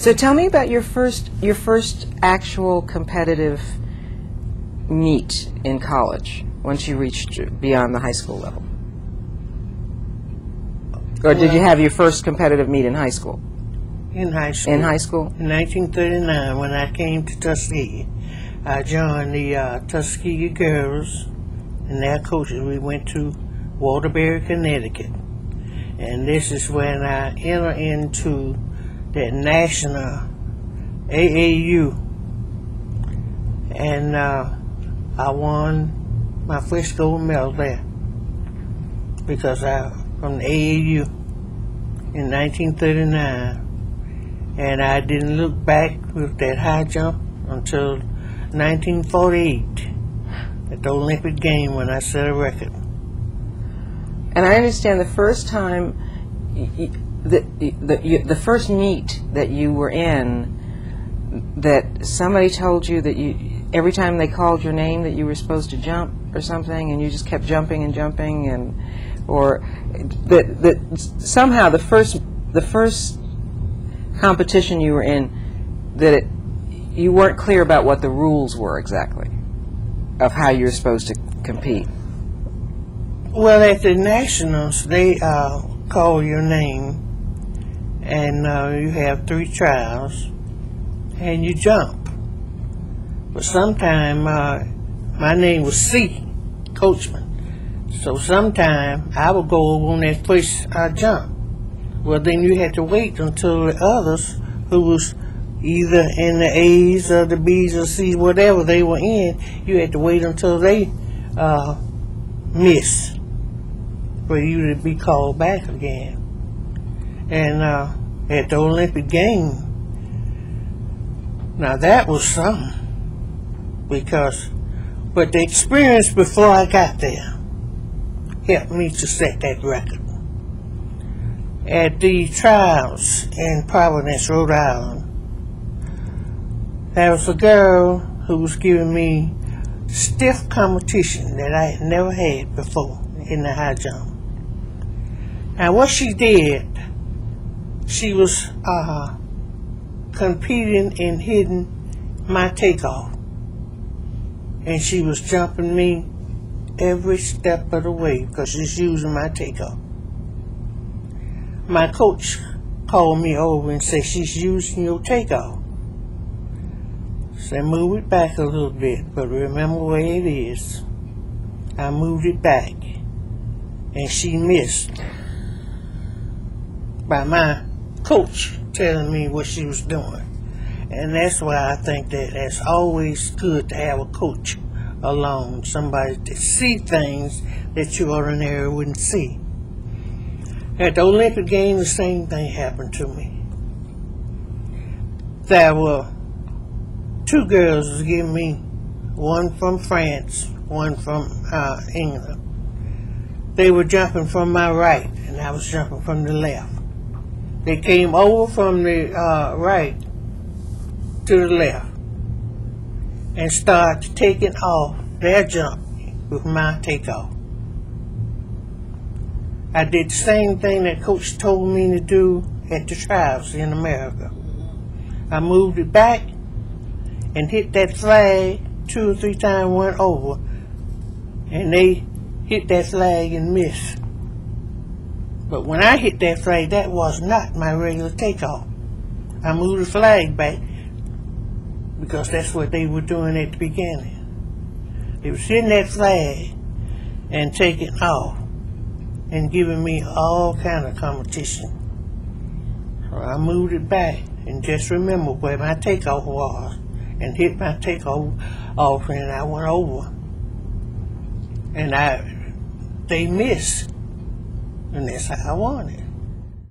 So tell me about your first actual competitive meet in college once you reached beyond the high school level. Or did you have your first competitive meet in high school? In high school. In high school? In 1939, when I came to Tuskegee, I joined the Tuskegee girls and their coaches. We went to Waterbury, Connecticut. And this is when I entered into that national AAU. And I won my first gold medal there because I from the AAU in 1939, and I didn't look back with that high jump until 1948 at the Olympic game when I set a record. And I understand the first time, the first meet that you were in, that somebody told you that every time they called your name that you were supposed to jump or something, and you just kept jumping and jumping, and or that somehow the first competition you were in, that you weren't clear about what the rules were exactly of how you were supposed to compete. Well, at the nationals, they call your name, and you have 3 trials, and you jump. But sometime my name was C, Coachman. So sometime I would go over on that first jump. Well, then you had to wait until the others who was either in the A's or the B's or C's, whatever they were in, you had to wait until they missed for you to be called back again. And at the Olympic game, now that was something, because but the experience before I got there helped me to set that record. At the trials in Providence, Rhode Island, there was a girl who was giving me stiff competition that I had never had before in the high jump. Now what she did, she was competing in hitting my takeoff, and she was jumping me every step of the way because she's using my takeoff. My coach called me over and said, "She's using your takeoff." So move it back a little bit, but remember where it is. I moved it back, and she missed by my coach telling me what she was doing. And that's why I think that it's always good to have a coach along, somebody to see things that you ordinarily wouldn't see. At the Olympic game, the same thing happened to me. There were 2 girls was giving me, one from France, one from England. They were jumping from my right, and I was jumping from the left. They came over from the right to the left and started taking off their jump with my takeoff. I did the same thing that Coach told me to do at the trials in America. I moved it back and hit that flag 2 or 3 times, went over, and they hit that flag and missed. But when I hit that flag, that was not my regular takeoff. I moved the flag back because that's what they were doing at the beginning. They were hitting that flag and taking off and giving me all kind of competition. So I moved it back and just remember where my takeoff was and hit my takeoff off, and I went over. And they missed. And that's how I won it.